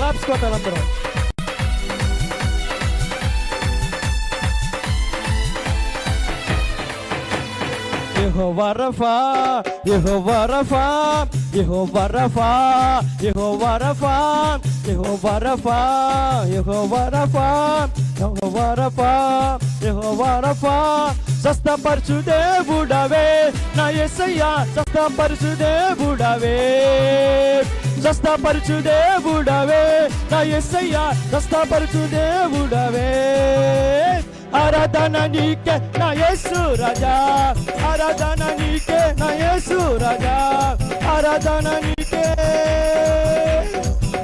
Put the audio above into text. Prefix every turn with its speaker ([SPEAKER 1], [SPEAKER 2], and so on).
[SPEAKER 1] Claps కొట్టాలి అందరం. యెహోవా రఫా, యెహోవా రఫా, యెహోవా రఫా, యెహోవా రఫా, యెహోవా రఫా, యెహోవా రఫా, యెహోవా రఫా, యెహోవా రఫా. స్వస్థపరచు దేవుడవే నా యేసయ్యా, స్వస్థపరచు దేవుడవే, స్వస్థపరచు దేవుడవే నా యేసయ్యా, స్వస్థపరచు దేవుడవే. ఆరాధన నీకే నా యేసు రాజా, ఆరాధన నీకే నా యేసు రాజా, ఆరాధన నీకే